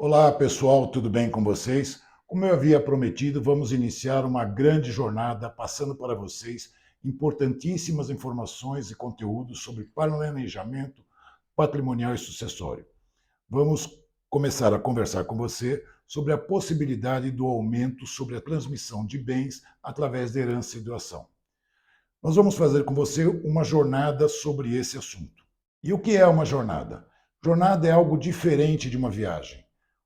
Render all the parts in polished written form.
Olá, pessoal, tudo bem com vocês? Como eu havia prometido, vamos iniciar uma grande jornada passando para vocês importantíssimas informações e conteúdos sobre planejamento patrimonial e sucessório. Vamos começar a conversar com você sobre a possibilidade do aumento sobre a transmissão de bens através da herança e doação. Nós vamos fazer com você uma jornada sobre esse assunto. E o que é uma jornada? Jornada é algo diferente de uma viagem.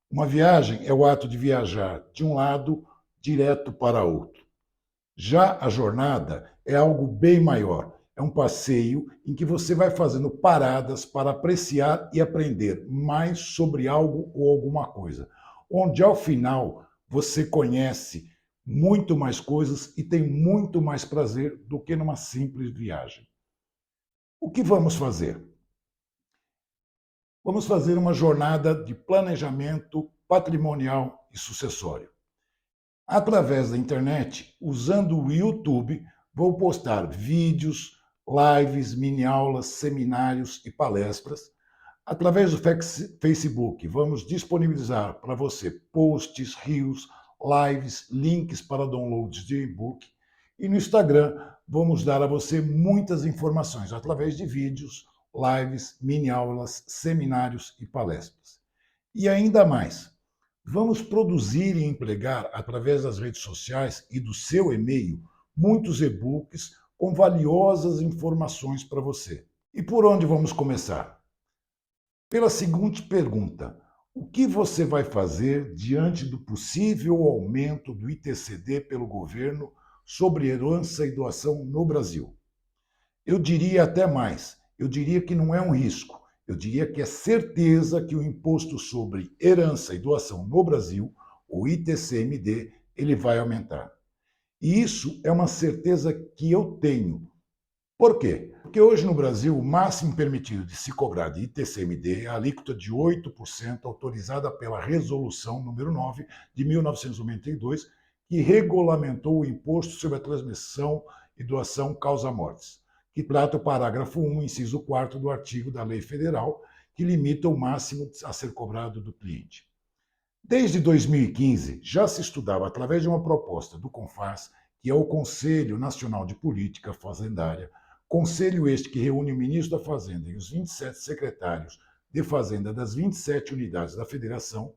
Uma viagem é o ato de viajar de um lado direto para outro. Já a jornada é algo bem maior. É um passeio em que você vai fazendo paradas para apreciar e aprender mais sobre algo ou alguma coisa, onde ao final você conhece muito mais coisas e tem muito mais prazer do que numa simples viagem. O que vamos fazer? Vamos fazer uma jornada de planejamento patrimonial e sucessório. Através da internet, usando o YouTube, vou postar vídeos, lives, mini-aulas, seminários e palestras. Através do Facebook, vamos disponibilizar para você posts, reels, lives, links para downloads de e-book. E no Instagram, vamos dar a você muitas informações através de vídeos, lives, mini-aulas, seminários e palestras. E ainda mais, vamos produzir e empregar, através das redes sociais e do seu e-mail, muitos e-books com valiosas informações para você. E por onde vamos começar? Pela seguinte pergunta: o que você vai fazer diante do possível aumento do ITCD pelo governo sobre herança e doação no Brasil? Eu diria até mais, eu diria que não é um risco, eu diria que é certeza que o imposto sobre herança e doação no Brasil, o ITCMD, ele vai aumentar. E isso é uma certeza que eu tenho. Por quê? Porque hoje no Brasil, o máximo permitido de se cobrar de ITCMD é a alíquota de 8% autorizada pela Resolução número 9 de 1992, que regulamentou o imposto sobre a transmissão e doação causa-mortes, que trata o parágrafo 1, inciso 4 do artigo da Lei Federal, que limita o máximo a ser cobrado do cliente. Desde 2015, já se estudava, através de uma proposta do CONFAS, que é o Conselho Nacional de Política Fazendária, conselho este que reúne o ministro da Fazenda e os 27 secretários de Fazenda das 27 unidades da Federação,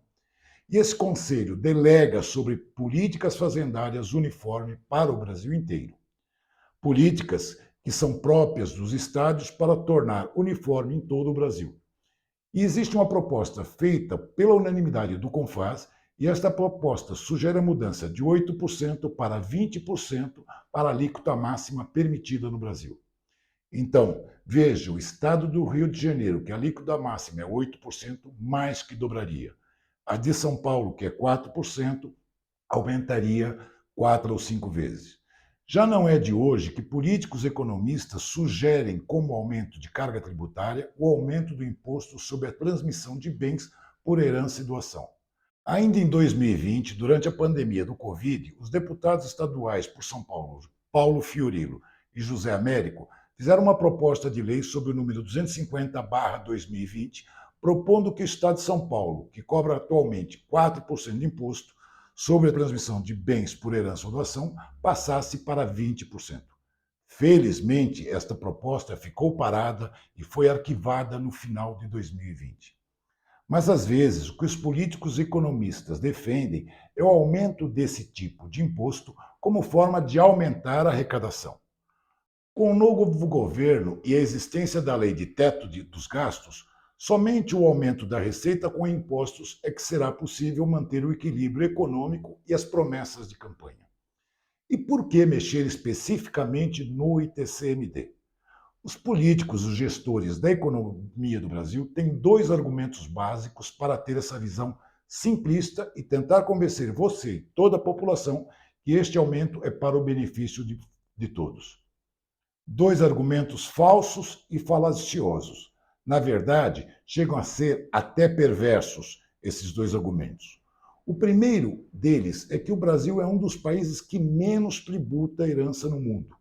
e esse conselho delega sobre políticas fazendárias uniforme para o Brasil inteiro. Políticas que são próprias dos estados para tornar uniforme em todo o Brasil. E existe uma proposta feita pela unanimidade do CONFAS, e esta proposta sugere a mudança de 8% para 20% para a alíquota máxima permitida no Brasil. Então, veja, o estado do Rio de Janeiro, que a alíquota máxima é 8%, mais que dobraria. A de São Paulo, que é 4%, aumentaria 4 ou 5 vezes. Já não é de hoje que políticos economistas sugerem como aumento de carga tributária o aumento do imposto sobre a transmissão de bens por herança e doação. Ainda em 2020, durante a pandemia do Covid, os deputados estaduais por São Paulo, Paulo Fiorilo e José Américo, fizeram uma proposta de lei sob o número 250/2020, propondo que o Estado de São Paulo, que cobra atualmente 4% de imposto sobre a transmissão de bens por herança ou doação, passasse para 20%. Felizmente, esta proposta ficou parada e foi arquivada no final de 2020. Mas, às vezes, o que os políticos economistas defendem é o aumento desse tipo de imposto como forma de aumentar a arrecadação. Com o novo governo e a existência da lei de teto dos gastos, somente o aumento da receita com impostos é que será possível manter o equilíbrio econômico e as promessas de campanha. E por que mexer especificamente no ITCMD? Os políticos, os gestores da economia do Brasil têm dois argumentos básicos para ter essa visão simplista e tentar convencer você e toda a população que este aumento é para o benefício de todos. Dois argumentos falsos e falaciosos. Na verdade, chegam a ser até perversos esses dois argumentos. O primeiro deles é que o Brasil é um dos países que menos tributa a herança no mundo.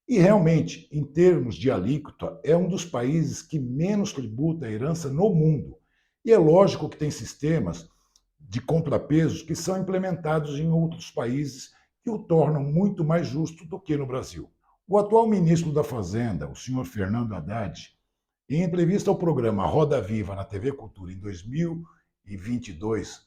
E realmente, em termos de alíquota, é um dos países que menos tributa a herança no mundo. E é lógico que tem sistemas de contrapesos que são implementados em outros países que o tornam muito mais justo do que no Brasil. O atual ministro da Fazenda, o senhor Fernando Haddad, em entrevista ao programa Roda Viva na TV Cultura em 2022,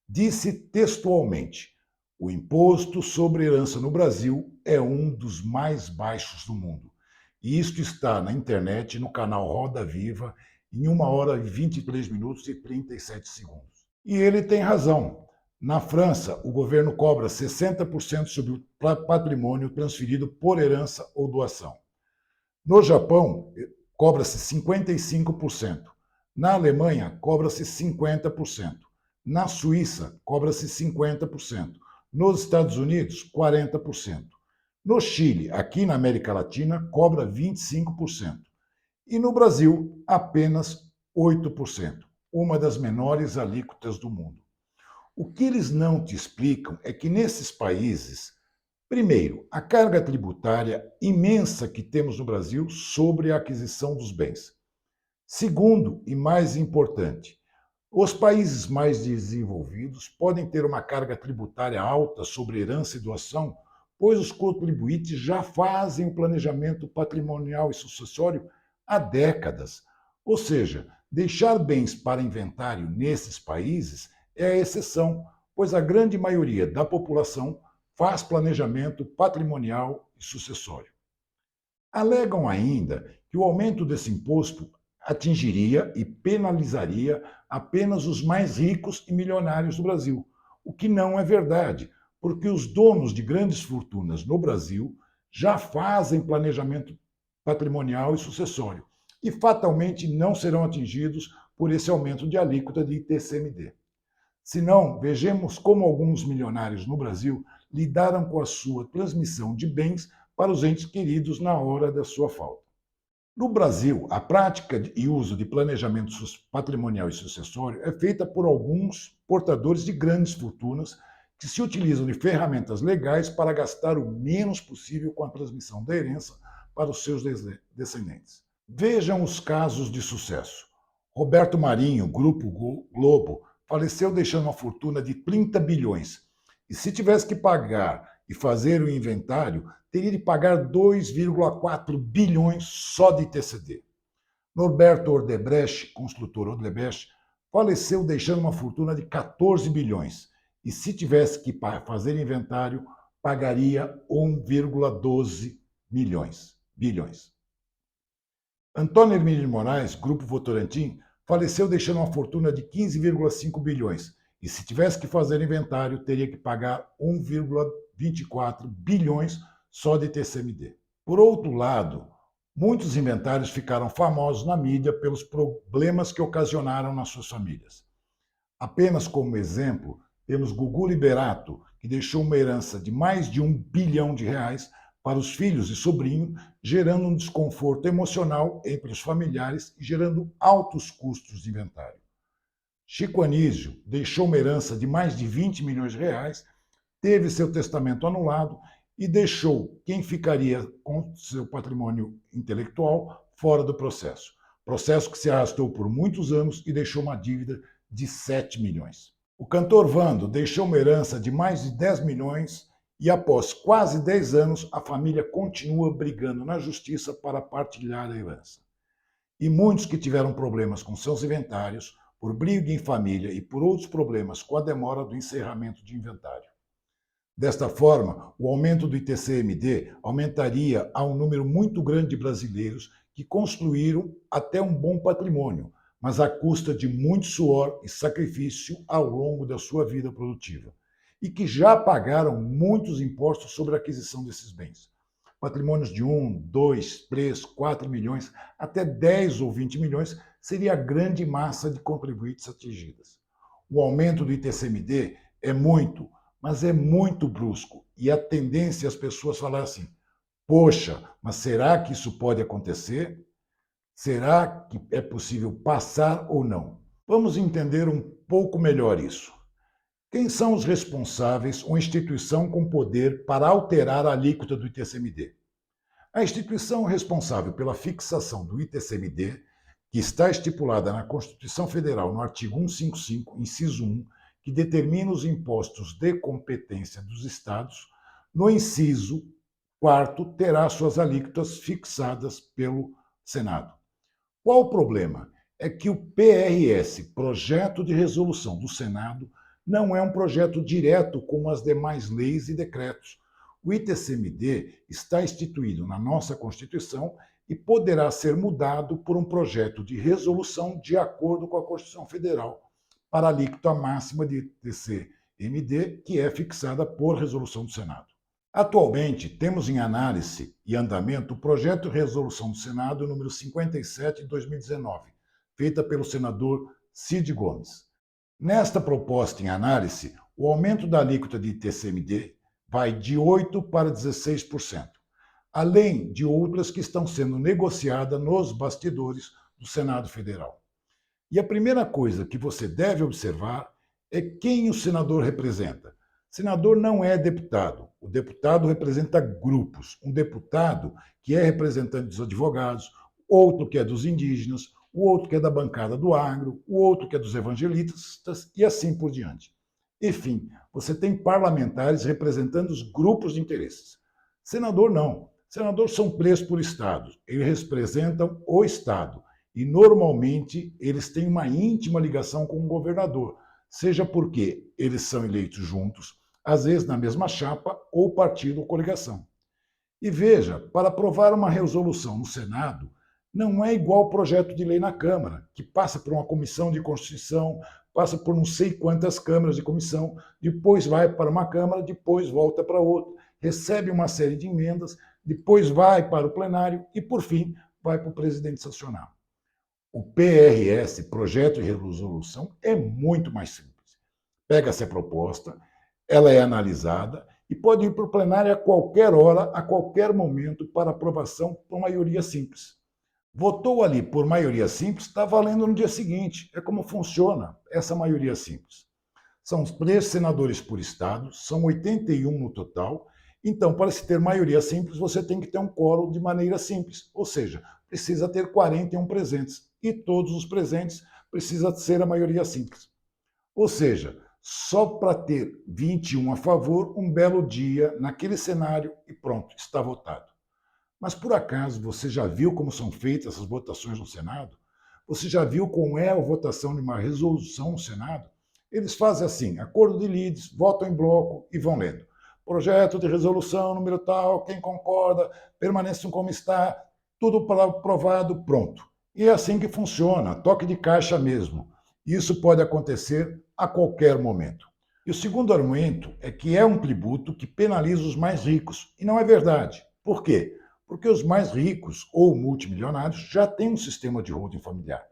disse textualmente: o imposto sobre herança no Brasil é um dos mais baixos do mundo. E isto está na internet, no canal Roda Viva, em 1 hora e 23 minutos e 37 segundos. E ele tem razão. Na França, o governo cobra 60% sobre o patrimônio transferido por herança ou doação. No Japão, cobra-se 55%. Na Alemanha, cobra-se 50%. Na Suíça, cobra-se 50%. Nos Estados Unidos, 40%. No Chile, aqui na América Latina, cobra 25%. E no Brasil, apenas 8%, uma das menores alíquotas do mundo. O que eles não te explicam é que nesses países, primeiro, a carga tributária imensa que temos no Brasil sobre a aquisição dos bens. Segundo, e mais importante, os países mais desenvolvidos podem ter uma carga tributária alta sobre herança e doação, pois os contribuintes já fazem o planejamento patrimonial e sucessório há décadas. Ou seja, deixar bens para inventário nesses países é a exceção, pois a grande maioria da população faz planejamento patrimonial e sucessório. Alegam ainda que o aumento desse imposto atingiria e penalizaria apenas os mais ricos e milionários do Brasil, o que não é verdade, porque os donos de grandes fortunas no Brasil já fazem planejamento patrimonial e sucessório e fatalmente não serão atingidos por esse aumento de alíquota de ITCMD. Se não, vejamos como alguns milionários no Brasil lidaram com a sua transmissão de bens para os entes queridos na hora da sua falta. No Brasil, a prática e uso de planejamento patrimonial e sucessório é feita por alguns portadores de grandes fortunas que se utilizam de ferramentas legais para gastar o menos possível com a transmissão da herança para os seus descendentes. Vejam os casos de sucesso. Roberto Marinho, Grupo Globo, faleceu deixando uma fortuna de 30 bilhões. E se tivesse que pagar e fazer o inventário, teria de pagar 2,4 bilhões só de TCD. Norberto Odebrecht, construtor Odebrecht, faleceu deixando uma fortuna de 14 bilhões. E se tivesse que fazer inventário, pagaria 1,12 bilhões. Antônio Hermínio de Moraes, Grupo Votorantim, faleceu deixando uma fortuna de 15,5 bilhões. E se tivesse que fazer inventário, teria que pagar 1,24 bilhões só de TCMD. Por outro lado, muitos inventários ficaram famosos na mídia pelos problemas que ocasionaram nas suas famílias. Apenas como exemplo, temos Gugu Liberato, que deixou uma herança de mais de R$1 bilhão para os filhos e sobrinhos, gerando um desconforto emocional entre os familiares e gerando altos custos de inventário. Chico Anísio deixou uma herança de mais de R$20 milhões, teve seu testamento anulado e deixou quem ficaria com seu patrimônio intelectual fora do processo. Processo que se arrastou por muitos anos e deixou uma dívida de 7 milhões. O cantor Vando deixou uma herança de mais de 10 milhões e após quase 10 anos a família continua brigando na justiça para partilhar a herança. E muitos que tiveram problemas com seus inventários, por briga em família e por outros problemas com a demora do encerramento de inventário. Desta forma, o aumento do ITCMD aumentaria a um número muito grande de brasileiros que construíram até um bom patrimônio, mas à custa de muito suor e sacrifício ao longo da sua vida produtiva, e que já pagaram muitos impostos sobre a aquisição desses bens. Patrimônios de 1, 2, 3, 4 milhões, até 10 ou 20 milhões seria a grande massa de contribuintes atingidas. O aumento do ITCMD é muito, mas é muito brusco, e a tendência é as pessoas falarem assim: poxa, mas será que isso pode acontecer? Será que é possível passar ou não? Vamos entender um pouco melhor isso. Quem são os responsáveis ou instituição com poder para alterar a alíquota do ITCMD? A instituição responsável pela fixação do ITCMD, que está estipulada na Constituição Federal no artigo 155, inciso 1, que determina os impostos de competência dos estados, no inciso 4º terá suas alíquotas fixadas pelo Senado. Qual o problema? É que o PRS, Projeto de Resolução do Senado, não é um projeto direto como as demais leis e decretos. O ITCMD está instituído na nossa Constituição e poderá ser mudado por um projeto de resolução de acordo com a Constituição Federal, para a alíquota máxima de ITCMD, que é fixada por resolução do Senado. Atualmente, temos em análise e andamento o projeto de resolução do Senado número 57 de 2019, feita pelo senador Cid Gomes. Nesta proposta em análise, o aumento da alíquota de ITCMD vai de 8% para 16%, além de outras que estão sendo negociadas nos bastidores do Senado Federal. E a primeira coisa que você deve observar é quem o senador representa. Senador não é deputado. O deputado representa grupos. Um deputado que é representante dos advogados, outro que é dos indígenas, o outro que é da bancada do agro, o outro que é dos evangelistas e assim por diante. Enfim, você tem parlamentares representando os grupos de interesses. Senador não. Senadores são presos por estados. Eles representam o estado. E, normalmente, eles têm uma íntima ligação com o governador, seja porque eles são eleitos juntos, às vezes na mesma chapa ou partido ou coligação. E veja, para aprovar uma resolução no Senado, não é igual ao projeto de lei na Câmara, que passa por uma comissão de Constituição, passa por não sei quantas câmaras de comissão, depois vai para uma Câmara, depois volta para outra, recebe uma série de emendas, depois vai para o plenário e, por fim, vai para o presidente sancionar. O PRS, Projeto de Resolução, é muito mais simples. Pega-se a proposta, ela é analisada e pode ir para o plenário a qualquer hora, a qualquer momento, para aprovação por maioria simples. Votou ali por maioria simples, está valendo no dia seguinte. É como funciona essa maioria simples. São 3 senadores por estado, são 81 no total. Então, para se ter maioria simples, você tem que ter um quórum de maneira simples, ou seja, precisa ter 41 presentes. E todos os presentes precisa ser a maioria simples. Ou seja, só para ter 21 a favor, um belo dia, naquele cenário, e pronto, está votado. Mas por acaso você já viu como são feitas essas votações no Senado? Você já viu como é a votação de uma resolução no Senado? Eles fazem assim, acordo de líderes, votam em bloco e vão lendo. Projeto de resolução, número tal, quem concorda, permaneçam como está, tudo aprovado, pronto. E é assim que funciona, toque de caixa mesmo. Isso pode acontecer a qualquer momento. E o segundo argumento é que é um tributo que penaliza os mais ricos. E não é verdade. Por quê? Porque os mais ricos ou multimilionários já têm um sistema de holding familiar.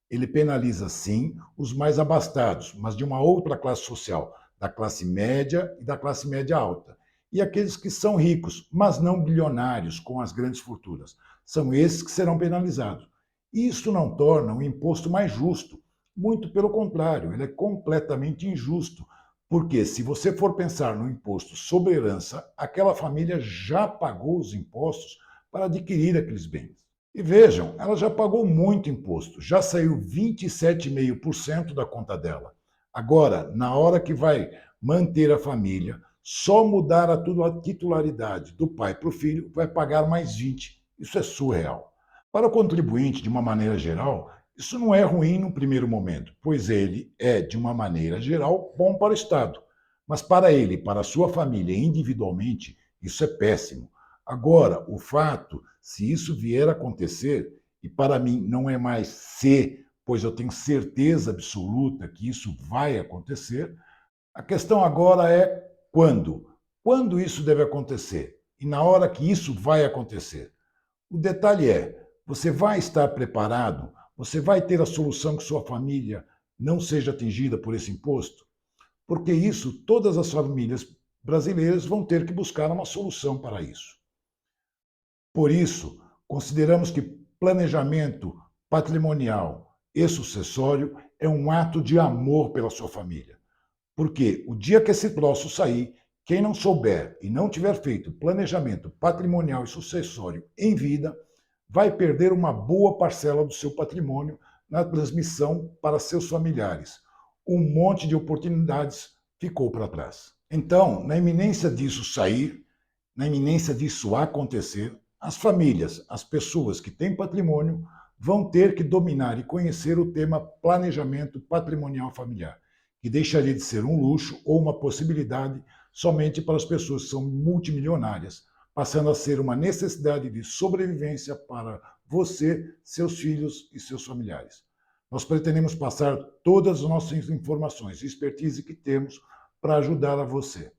Ele penaliza, sim, os mais abastados, mas de uma outra classe social, da classe média e da classe média alta. E aqueles que são ricos, mas não bilionários com as grandes fortunas. São esses que serão penalizados. Isso não torna o imposto mais justo. Muito pelo contrário, ele é completamente injusto. Porque se você for pensar no imposto sobre herança, aquela família já pagou os impostos para adquirir aqueles bens. E vejam, ela já pagou muito imposto, já saiu 27,5% da conta dela. Agora, na hora que vai manter a família, só mudar a titularidade do pai para o filho, vai pagar mais 20%. Isso é surreal. Para o contribuinte, de uma maneira geral, isso não é ruim no primeiro momento, pois ele é, de uma maneira geral, bom para o Estado. Mas para ele, para a sua família individualmente, isso é péssimo. Agora, o fato, se isso vier a acontecer, e para mim não é mais se, pois eu tenho certeza absoluta que isso vai acontecer, a questão agora é quando. Quando isso deve acontecer? E na hora que isso vai acontecer? O detalhe é, você vai estar preparado? Você vai ter a solução que sua família não seja atingida por esse imposto? Porque isso, todas as famílias brasileiras vão ter que buscar uma solução para isso. Por isso, consideramos que planejamento patrimonial e sucessório é um ato de amor pela sua família. Porque o dia que esse troço sair, quem não souber e não tiver feito planejamento patrimonial e sucessório em vida, vai perder uma boa parcela do seu patrimônio na transmissão para seus familiares. um monte de oportunidades ficou para trás. Então, na iminência disso sair, na iminência disso acontecer, as famílias, as pessoas que têm patrimônio, vão ter que dominar e conhecer o tema planejamento patrimonial familiar, que deixaria de ser um luxo ou uma possibilidade somente para as pessoas que são multimilionárias, passando a ser uma necessidade de sobrevivência para você, seus filhos e seus familiares. Nós pretendemos passar todas as nossas informações e expertise que temos para ajudar a você.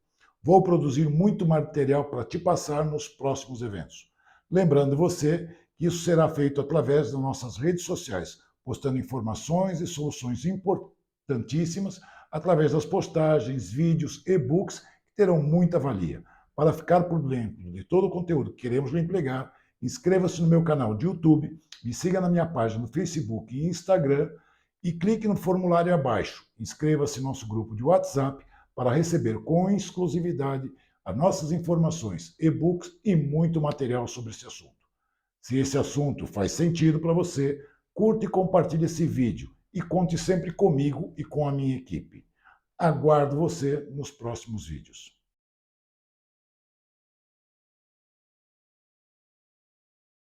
Vou produzir muito material para te passar nos próximos eventos. Lembrando você que isso será feito através das nossas redes sociais, postando informações e soluções importantíssimas através das postagens, vídeos, e-books que terão muita valia. Para ficar por dentro de todo o conteúdo que queremos lhe entregar, inscreva-se no meu canal de YouTube, me siga na minha página no Facebook e Instagram e clique no formulário abaixo. Inscreva-se no nosso grupo de WhatsApp para receber com exclusividade as nossas informações, e-books e muito material sobre esse assunto. Se esse assunto faz sentido para você, curta e compartilhe esse vídeo e conte sempre comigo e com a minha equipe. Aguardo você nos próximos vídeos.